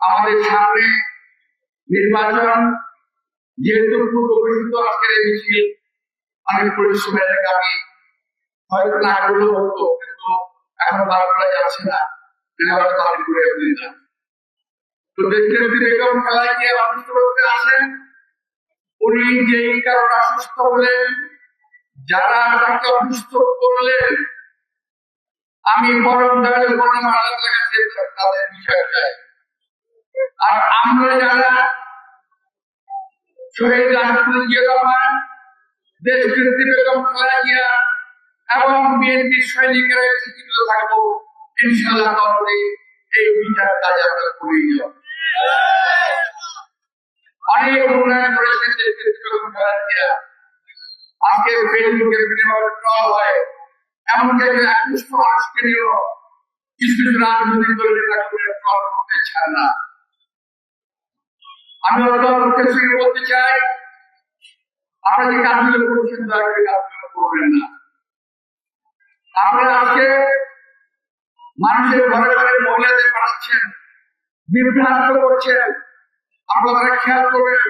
আমাদের সামনে নির্বাচন, যেহেতু খুব অভিষিত আজকের এই মিছিল অনেক পরিশ্রমের আগামী হয়তো না করলেও হতো, কিন্তু এখন বার করা যাচ্ছে না, তাদের করে না। তো দেশের বেগম খেলায় অসুস্থ করতে আসেন, উনি যেই কারণে অসুস্থ হলেন, যারা তাকে অসুস্থ করলেন, আমি বরং তাদের বর্ণমালা লাগাতে তাদের বিষয়টা। আর আমরা যারা শহীদ রাষ্ট্রপতি জিয়া রহমান, দেশ বিরোধী বেগম খালেদা জিয়া এবং বিএনপির সৈনিকেরা জীবিত থাকবো, ইনশাআল্লাহ তাহলে এই বিচার কাজ আমরা করেই যাব। অনেক উন্নয়ন করেছেন দেশ বিরোধী বেগম খালেদা জিয়া। আজকে ফেসবুকের বিনিময়ে ট্রল হয়, এমনকি একজন মানুষকে নিয়েও কিছু কিছু রাজনৈতিক দলের নেতা করে ট্রল করতে চায় না। আমি অত্যন্ত বলতে চাই, আপনারা যে কাজগুলো করছেন দয়া করে কাজগুলো করবেন না। আপনারা আজকে মানুষের ঘরে ঘরে মহিলাদের পাঠাচ্ছেন, বিভ্রান্ত করছেন। আপনারা খেয়াল করবেন,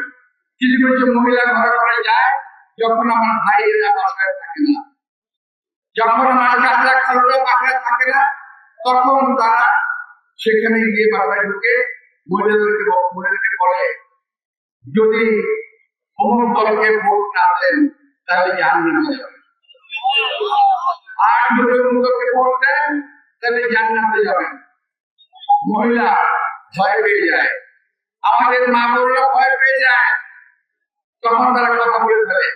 কিছু কিছু মহিলা ঘরে ঘরে যায় যখন আমার ভাইয়েরা বাসায় থাকে না, যখন আমার চাচা খালুরা বাসায় থাকে না, তখন তারা সেখানে গিয়ে বাসায় ঢুকে মহিলাদেরকে বলে, যদি অমুক দলকে ভোট না দেন তাহলে জাহান্নামে যাবেন, আর যদি অমুক দলকে ভোট দেন তাহলে জান্নাতে যাবেন। মহিলা ভয় পেয়ে যায়, আমাদের মা বোনেরা ভয় পেয়ে যায়, তখন তারা কথা বলে ফেলে,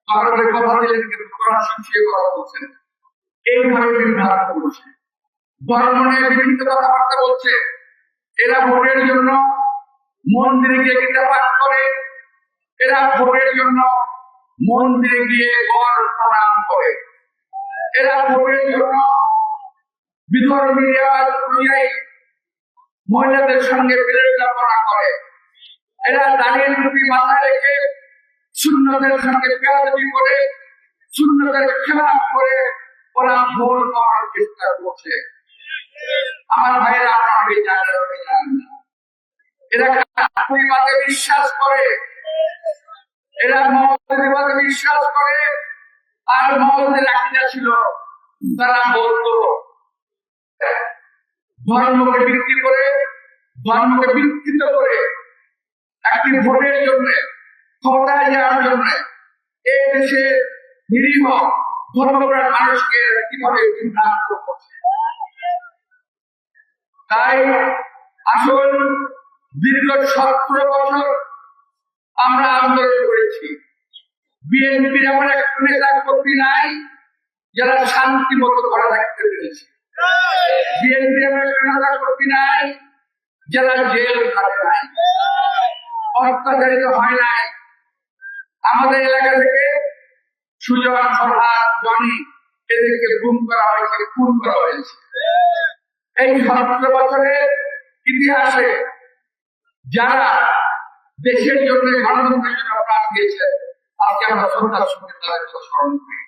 তখন কথা দিলেন কিন্তু কোরআন শিখিয়ে কথা বলছেন, এইভাবে বিভ্রান্ত করছে, ধর্ম নিয়ে বিভিন্ন কথাবার্তা বলছে। এরা ভোটের জন্য মন্দিরে গিয়ে গীতা পাঠ করে, এরা ভোটের জন্য মন্দিরে গিয়ে গড় প্রণাম করে, এরা ভোটের জন্য বিধর্মী রেওয়াজ অনুযায়ী মহিলাদের সঙ্গে বিরোধিতা করে, এরা দাঁড়িয়ে টুপি মাথায় রেখে সুন্নতের সঙ্গে বেয়াদবি করে, সুন্নতের খেলাফ করে ওরা ভোট পাওয়ার চেষ্টা করছে। আমার ভাইয়েরা আপনাকে জানেন না, এরা কাপুরিবাদে বিশ্বাস করে, এরা মৌলবাদে বিশ্বাস করে। আর মৌলবাদের আকিদা ছিল, তারা বলতো ধর্মকে বিক্রি করে, ধর্মকে বিকৃত করে একটি ভোটের জন্য, ক্ষমতায় যাওয়ার জন্য এই দেশে নিরীহ ধর্মপ্রাণ মানুষকে কিভাবে বিভ্রান্ত করছে। তাই আসল দীর্ঘ 17 বছর আমরা আন্দোলন করেছি। বিএনপির এমন একটা নেতা কর্মী নাই যারা শান্তি মতো ঘরে থাকতে পেরেছে, বিএনপির এমন একটা নেতা কর্মী নাই যারা জেল খাটে নাই, অত্যাচারিত হয় নাই। আমাদের এলাকা থেকে সুজন, ফরহাদ, জনি এদেরকে গুম করা হয়েছে, খুন করা হয়েছে। এই 17 বছরের ইতিহাসে যারা দেশের জন্য, গণতন্ত্রের জন্য প্রাণ দিয়েছে, আজকে আমরা শ্রদ্ধার সঙ্গে তাদের স্মরণ করি।